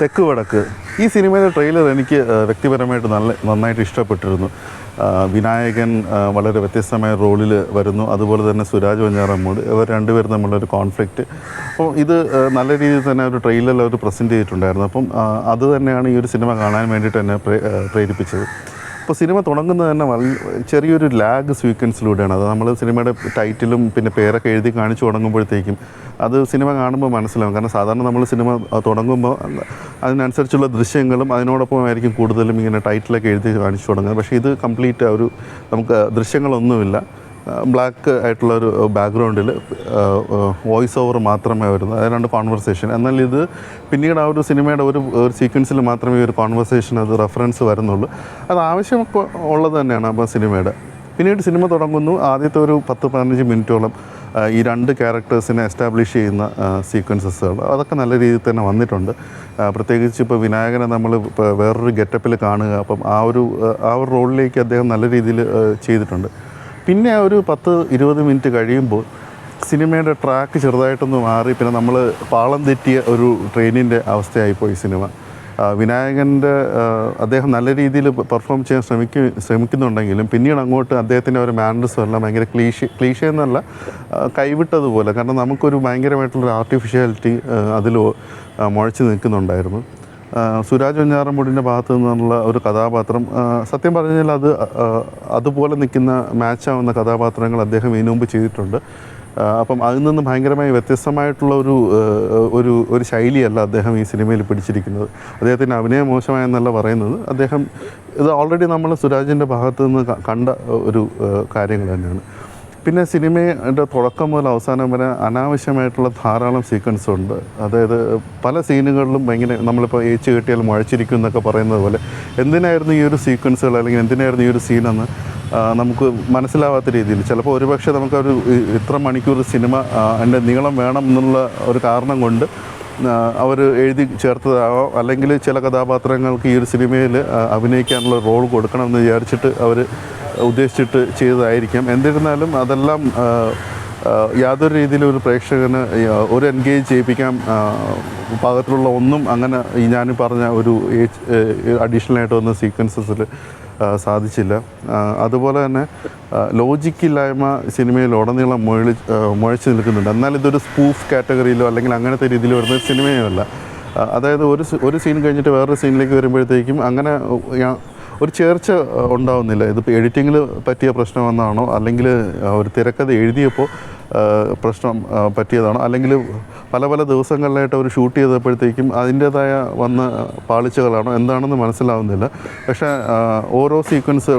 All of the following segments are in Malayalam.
തെക്ക് വടക്ക് ഈ സിനിമയുടെ ട്രെയിലർ എനിക്ക് വ്യക്തിപരമായിട്ട് നന്നായിട്ട് ഇഷ്ടപ്പെട്ടിരുന്നു. വിനായകൻ വളരെ വ്യത്യസ്തമായ റോളിൽ വരുന്നു, അതുപോലെ തന്നെ സുരാജ് വെഞ്ഞാറമ്മൂട്, ഇവർ രണ്ടുപേരും തമ്മിലൊരു കോൺഫ്ലിക്റ്റ്. അപ്പോൾ ഇത് നല്ല രീതിയിൽ തന്നെ ഒരു ട്രെയിലറിൽ അവർ പ്രസൻറ്റ് ചെയ്തിട്ടുണ്ടായിരുന്നു. അപ്പം അത് തന്നെയാണ് ഈ ഒരു സിനിമ കാണാൻ വേണ്ടിയിട്ട് എന്നെ പ്രേരിപ്പിച്ചത്. അപ്പോൾ സിനിമ തുടങ്ങുന്നത് തന്നെ ചെറിയൊരു ലാഗ് സീക്വൻസിലൂടെയാണ്. അത് നമ്മൾ സിനിമയുടെ ടൈറ്റിലും പിന്നെ പേരൊക്കെ എഴുതി കാണിച്ചു തുടങ്ങുമ്പോഴത്തേക്കും അത് സിനിമ കാണുമ്പോൾ മനസ്സിലാവും. കാരണം സാധാരണ നമ്മൾ സിനിമ തുടങ്ങുമ്പോൾ അതിനനുസരിച്ചുള്ള ദൃശ്യങ്ങളും അതിനോടൊപ്പം ആയിരിക്കും കൂടുതലും ഇങ്ങനെ ടൈറ്റിലൊക്കെ എഴുതി കാണിച്ചു തുടങ്ങുന്നത്. പക്ഷേ ഇത് കംപ്ലീറ്റ് ഒരു നമുക്ക് ദൃശ്യങ്ങളൊന്നുമില്ല, ബ്ലാക്ക് ആയിട്ടുള്ളൊരു ബാക്ക്ഗ്രൗണ്ടിൽ വോയിസ് ഓവർ മാത്രമേ വരുന്നു, അതിനാണ്ട് കോൺവെർസേഷൻ. എന്നാൽ ഇത് പിന്നീട് ആ ഒരു സിനിമയുടെ ഒരു സീക്വൻസിൽ മാത്രമേ ഒരു കോൺവെർസേഷൻ അത് റെഫറൻസ് വരുന്നുള്ളൂ. അത് ആവശ്യം ഉള്ളത് തന്നെയാണ് അപ്പോൾ സിനിമയുടെ. പിന്നീട് സിനിമ തുടങ്ങുന്നു. ആദ്യത്തെ ഒരു 10-15 മിനിറ്റോളം ഈ രണ്ട് ക്യാരക്ടേഴ്സിനെ എസ്റ്റാബ്ലിഷ് ചെയ്യുന്ന സീക്വൻസസുകൾ അതൊക്കെ നല്ല രീതിയിൽ തന്നെ വന്നിട്ടുണ്ട്. പ്രത്യേകിച്ച് ഇപ്പോൾ വിനായകനെ നമ്മൾ വേറൊരു ഗെറ്റപ്പിൽ കാണുക, അപ്പം ആ ഒരു റോളിലേക്ക് അദ്ദേഹം നല്ല രീതിയിൽ ചെയ്തിട്ടുണ്ട്. പിന്നെ ഒരു 10-20 മിനിറ്റ് കഴിയുമ്പോൾ സിനിമയുടെ ട്രാക്ക് ചെറുതായിട്ടൊന്ന് മാറി, പിന്നെ നമ്മൾ പാളം തെറ്റിയ ഒരു ട്രെയിനിൻ്റെ അവസ്ഥയായിപ്പോയി സിനിമ. വിനായകൻ്റെ അദ്ദേഹം നല്ല രീതിയിൽ പെർഫോം ചെയ്യാൻ ശ്രമിക്കുന്നുണ്ടെങ്കിലും പിന്നീട് അങ്ങോട്ട് അദ്ദേഹത്തിൻ്റെ ഒരു മാനറിസം എല്ലാം ഭയങ്കര ക്ലീഷ എന്നല്ല, കൈവിട്ടതുപോലെ. കാരണം നമുക്കൊരു ഭയങ്കരമായിട്ടുള്ളൊരു ആർട്ടിഫിഷ്യാലിറ്റി അതിൽ മുഴച്ച് നിൽക്കുന്നുണ്ടായിരുന്നു. സുരാജ് വെഞ്ഞാറമ്മൂടിൻ്റെ ഭാഗത്തു നിന്നുള്ള ഒരു കഥാപാത്രം സത്യം പറഞ്ഞാൽ അതുപോലെ നിൽക്കുന്ന മാച്ചാവുന്ന കഥാപാത്രങ്ങൾ അദ്ദേഹം ഇതിനു മുമ്പ് ചെയ്തിട്ടുണ്ട്. അപ്പം അതിൽ നിന്ന് ഭയങ്കരമായി വ്യത്യസ്തമായിട്ടുള്ള ഒരു ശൈലിയല്ല അദ്ദേഹം ഈ സിനിമയിൽ പിടിച്ചിരിക്കുന്നത്. അദ്ദേഹത്തിൻ്റെ അഭിനയം മോശമായെന്നല്ല പറയുന്നത്, അദ്ദേഹം ഇത് ഓൾറെഡി നമ്മൾ സുരാജിൻ്റെ ഭാഗത്തു നിന്ന് കണ്ട ഒരു കാര്യങ്ങൾ തന്നെയാണ്. പിന്നെ സിനിമയുടെ തുടക്കം മുതൽ അവസാനം വരെ അനാവശ്യമായിട്ടുള്ള ധാരാളം സീക്വൻസ് ഉണ്ട്. അതായത് പല സീനുകളിലും ഭയങ്കര നമ്മളിപ്പോൾ ഏച്ച് കെട്ടിയാൽ മുഴച്ചിരിക്കും എന്നൊക്കെ പറയുന്നത് പോലെ എന്തിനായിരുന്നു ഈ ഒരു സീക്വൻസുകൾ അല്ലെങ്കിൽ എന്തിനായിരുന്നു ഈ ഒരു സീനെന്ന് നമുക്ക് മനസ്സിലാവാത്ത രീതിയിൽ ചിലപ്പോൾ ഒരുപക്ഷെ നമുക്കൊരു ഇത്ര മണിക്കൂർ സിനിമ അതിൻ്റെ നീളം വേണം എന്നുള്ള ഒരു കാരണം കൊണ്ട് അവർ എഴുതി ചേർത്തതാവാം, അല്ലെങ്കിൽ ചില കഥാപാത്രങ്ങൾക്ക് ഈ ഒരു സിനിമയിൽ അഭിനയിക്കാനുള്ള റോൾ കൊടുക്കണമെന്ന് വിചാരിച്ചിട്ട് അവർ ഉദ്ദേശിച്ചിട്ട് ചെയ്തതായിരിക്കാം. എന്നിരുന്നാലും അതെല്ലാം യാതൊരു രീതിയിലും ഒരു പ്രേക്ഷകന് ഒരു എൻഗേജ് ചെയ്യിപ്പിക്കാൻ പാകത്തിലുള്ള ഒന്നും അങ്ങനെ ഞാൻ പറഞ്ഞ ഒരു അഡീഷണലായിട്ട് വന്ന സീക്വൻസസിൽ സാധിച്ചില്ല. അതുപോലെ തന്നെ ലോജിക്കില്ലായ്മ സിനിമയിൽ ഉടനീളം മുഴച്ച് നിൽക്കുന്നുണ്ട്. എന്നാൽ ഇതൊരു സ്പൂഫ് കാറ്റഗറിയിലോ അല്ലെങ്കിൽ അങ്ങനത്തെ രീതിയിൽ വരുന്ന സിനിമയുമല്ല. അതായത് ഒരു സീൻ കഴിഞ്ഞിട്ട് വേറൊരു സീനിലേക്ക് വരുമ്പോഴത്തേക്കും അങ്ങനെ ഒരു ചേർച്ച ഉണ്ടാവുന്നില്ല. ഇതിപ്പോൾ എഡിറ്റിങ്ങിൽ പറ്റിയ പ്രശ്നം വന്നതാണോ, അല്ലെങ്കിൽ ഒരു തിരക്കഥ എഴുതിയപ്പോൾ പ്രശ്നം പറ്റിയതാണോ, അല്ലെങ്കിൽ പല ദിവസങ്ങളിലായിട്ട് അവർ ഷൂട്ട് ചെയ്തപ്പോഴത്തേക്കും അതിൻ്റേതായ വന്ന പാളിച്ചകളാണോ എന്താണെന്ന് മനസ്സിലാവുന്നില്ല. പക്ഷേ ഓരോ സീക്വൻസ്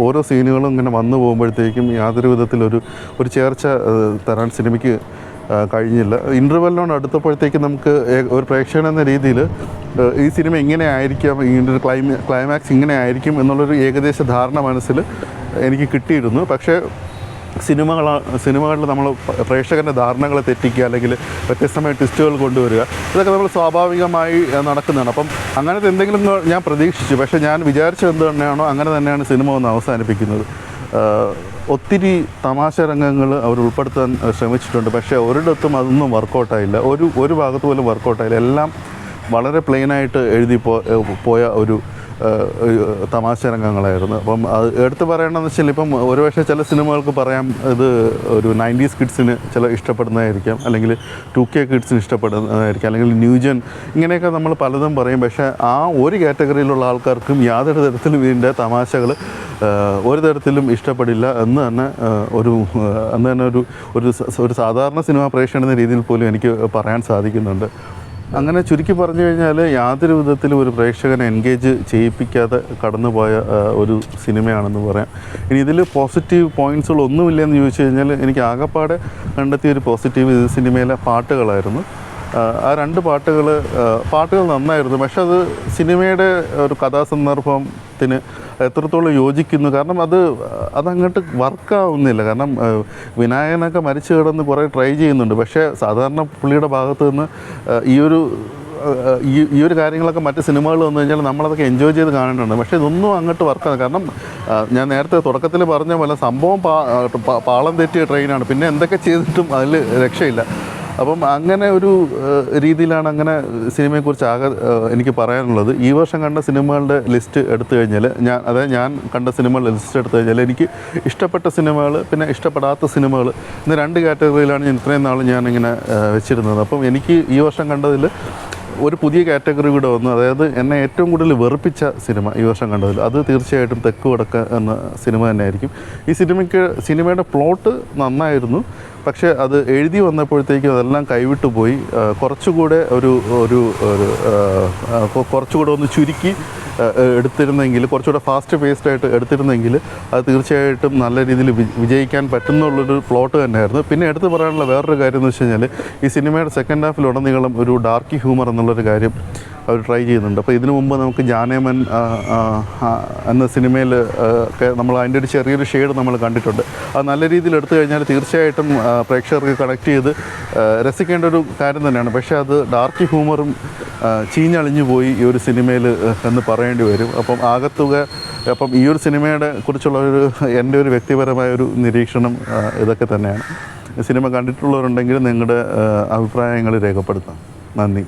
ഓരോ സീനുകളും ഇങ്ങനെ വന്നു പോകുമ്പോഴത്തേക്കും യാതൊരു വിധത്തിലൊരു ചേർച്ച തരാൻ സിനിമയ്ക്ക് കഴിഞ്ഞില്ല. ഇൻ്റർവെല്ലിനോട് അടുത്തപ്പോഴത്തേക്കും നമുക്ക് ഒരു പ്രേക്ഷകൻ എന്ന രീതിയിൽ ഈ സിനിമ ഇങ്ങനെ ആയിരിക്കാം, ഇതിൻ്റെ ഒരു ക്ലൈമാക്സ് ഇങ്ങനെ ആയിരിക്കും എന്നുള്ളൊരു ഏകദേശ ധാരണ മനസ്സിൽ എനിക്ക് കിട്ടിയിരുന്നു. പക്ഷേ സിനിമകളിൽ നമ്മൾ പ്രേക്ഷകൻ്റെ ധാരണകളെ തെറ്റിക്കുക അല്ലെങ്കിൽ വ്യത്യസ്തമായ ട്വിസ്റ്റുകൾ കൊണ്ടുവരിക, ഇതൊക്കെ നമ്മൾ സ്വാഭാവികമായി നടക്കുന്നതാണ്. അപ്പം അങ്ങനത്തെ എന്തെങ്കിലും ഞാൻ പ്രതീക്ഷിച്ചു. പക്ഷേ ഞാൻ വിചാരിച്ചത് എന്ത് തന്നെയാണോ അങ്ങനെ തന്നെയാണ് സിനിമ ഒന്ന് അവസാനിപ്പിക്കുന്നത്. ഒത്തിരി തമാശ രംഗങ്ങൾ അവർ ഉൾപ്പെടുത്താൻ ശ്രമിച്ചിട്ടുണ്ട്, പക്ഷേ ഒരിടത്തും അതൊന്നും വർക്കൗട്ടായില്ല. ഒരു ഭാഗത്ത് പോലും വർക്കൗട്ടായില്ല. എല്ലാം വളരെ പ്ലെയിനായിട്ട് പോയ ഒരു തമാശ രംഗങ്ങളായിരുന്നു. അപ്പം അത് എടുത്ത് പറയണമെന്ന് വെച്ചാൽ ഇപ്പം ഒരുപക്ഷെ ചില സിനിമകൾക്ക് പറയാം ഇത് ഒരു 90s കിഡ്സിന് ഇഷ്ടപ്പെടുന്നതായിരിക്കാം, അല്ലെങ്കിൽ 2K കിഡ്സിന് ഇഷ്ടപ്പെടുന്നതായിരിക്കാം, അല്ലെങ്കിൽ ന്യൂജൻ, ഇങ്ങനെയൊക്കെ നമ്മൾ പലതും പറയും. പക്ഷേ ആ ഒരു കാറ്റഗറിയിലുള്ള ആൾക്കാർക്കും യാതൊരു തരത്തിലും ഇതിൻ്റെ തമാശകൾ ഒരു തരത്തിലും ഇഷ്ടപ്പെടില്ല എന്ന് തന്നെ ഒരു സാധാരണ സിനിമാ പ്രേക്ഷകൻ എന്ന രീതിയിൽ പോലും എനിക്ക് പറയാൻ സാധിക്കുന്നുണ്ട്. അങ്ങനെ ചുരുക്കി പറഞ്ഞു കഴിഞ്ഞാൽ യാതൊരു വിധത്തിലും ഒരു പ്രേക്ഷകനെ എൻഗേജ് ചെയ്യിപ്പിക്കാതെ കടന്നുപോയ ഒരു സിനിമയാണെന്ന് പറയാം. ഇനി ഇതിൽ പോസിറ്റീവ് പോയിൻറ്റ്സുകൾ ഒന്നുമില്ലെന്ന് ചോദിച്ചു കഴിഞ്ഞാൽ എനിക്ക് ആകെപ്പാടെ കണ്ടെത്തിയ ഒരു പോസിറ്റീവ് ഇത് സിനിമയിലെ പാട്ടുകളായിരുന്നു. ആ രണ്ട് പാട്ടുകൾ നന്നായിരുന്നു. പക്ഷെ അത് സിനിമയുടെ ഒരു കഥാസന്ദർഭത്തിന് എത്രത്തോളം യോജിക്കുന്നു, കാരണം അതങ്ങോട്ട് വർക്കാവുന്നില്ല. കാരണം വിനായകനൊക്കെ മരിച്ചു കിടന്ന് കുറേ ട്രൈ ചെയ്യുന്നുണ്ട്. പക്ഷേ സാധാരണ പുള്ളിയുടെ ഭാഗത്തു നിന്ന് ഈ ഒരു കാര്യങ്ങളൊക്കെ മറ്റ് സിനിമകൾ വന്നു കഴിഞ്ഞാൽ നമ്മളതൊക്കെ എൻജോയ് ചെയ്ത് കാണേണ്ടതുണ്ട്. പക്ഷേ ഇതൊന്നും അങ്ങോട്ട് വർക്കാണ്. കാരണം ഞാൻ നേരത്തെ തുടക്കത്തിൽ പറഞ്ഞ പോലെ സംഭവം പാളം തെറ്റിയ ട്രെയിനാണ്. പിന്നെ എന്തൊക്കെ ചെയ്തിട്ടും അതിൽ രക്ഷയില്ല. അപ്പം അങ്ങനെ ഒരു രീതിയിലാണ് അങ്ങനെ സിനിമയെക്കുറിച്ച് എനിക്ക് പറയാനുള്ളത്. ഈ വർഷം കണ്ട സിനിമകളുടെ ലിസ്റ്റ് എടുത്തു കഴിഞ്ഞാൽ ഞാൻ കണ്ട സിനിമകളുടെ ലിസ്റ്റ് എടുത്തു കഴിഞ്ഞാൽ എനിക്ക് ഇഷ്ടപ്പെട്ട സിനിമകൾ പിന്നെ ഇഷ്ടപ്പെടാത്ത സിനിമകൾ ഇന്ന് 2 കാറ്റഗറിയിലാണ് ഞാൻ ഇത്രയും നാൾ ഞാനിങ്ങനെ വെച്ചിരുന്നത്. അപ്പം എനിക്ക് ഈ വർഷം കണ്ടതിൽ ഒരു പുതിയ കാറ്റഗറി കൂടെ വന്നു. അതായത് എന്നെ ഏറ്റവും കൂടുതൽ വെറുപ്പിച്ച സിനിമ ഈ വർഷം കണ്ടതിൽ അത് തീർച്ചയായിട്ടും തെക്ക് വടക്ക് എന്ന സിനിമ തന്നെയായിരിക്കും. ഈ സിനിമയുടെ പ്ലോട്ട് നന്നായിരുന്നു, പക്ഷേ അത് എഴുതി വന്നപ്പോഴത്തേക്കും അതെല്ലാം കൈവിട്ടു പോയി. കുറച്ചുകൂടെ കുറച്ചുകൂടെ ഒന്ന് ചുരുക്കി എടുത്തിരുന്നെങ്കിൽ, കുറച്ചുകൂടെ ഫാസ്റ്റ് പേസ്ഡായിട്ട് എടുത്തിരുന്നെങ്കിൽ അത് തീർച്ചയായിട്ടും നല്ല രീതിയിൽ വിജയിക്കാൻ പറ്റുന്നുള്ളൊരു പ്ലോട്ട് തന്നെയായിരുന്നു. പിന്നെ എടുത്തു പറയാനുള്ള വേറൊരു കാര്യം എന്ന് വെച്ച് കഴിഞ്ഞാൽ ഈ സിനിമയുടെ സെക്കൻഡ് ഹാഫിലുടനീളം ഒരു ഡാർക്ക് ഹ്യൂമർ എന്നുള്ളൊരു കാര്യം അവർ ട്രൈ ചെയ്യുന്നുണ്ട്. അപ്പോൾ ഇതിനു മുമ്പ് നമുക്ക് ജാനേമൻ എന്ന സിനിമയിൽ ഒക്കെ നമ്മൾ അതിൻ്റെ ഒരു ചെറിയൊരു ഷെയ്ഡ് നമ്മൾ കണ്ടിട്ടുണ്ട്. അത് നല്ല രീതിയിൽ എടുത്തു കഴിഞ്ഞാൽ തീർച്ചയായിട്ടും പ്രേക്ഷകർക്ക് കണക്ട് ചെയ്ത് രസിക്കേണ്ട ഒരു കാര്യം തന്നെയാണ്. പക്ഷേ അത് ഡാർക്ക് ഹ്യൂമറും ചീഞ്ഞളിഞ്ഞു പോയി ഈ ഒരു സിനിമയിൽ എന്ന് പറയേണ്ടി വരും. അപ്പം ഈ ഒരു സിനിമയുടെ കുറിച്ചുള്ള എൻ്റെ ഒരു വ്യക്തിപരമായ ഒരു നിരീക്ഷണം ഇതൊക്കെ തന്നെയാണ്. സിനിമ കണ്ടിട്ടുള്ളവരുണ്ടെങ്കിൽ നിങ്ങളുടെ അഭിപ്രായങ്ങൾ രേഖപ്പെടുത്താം. നന്ദി.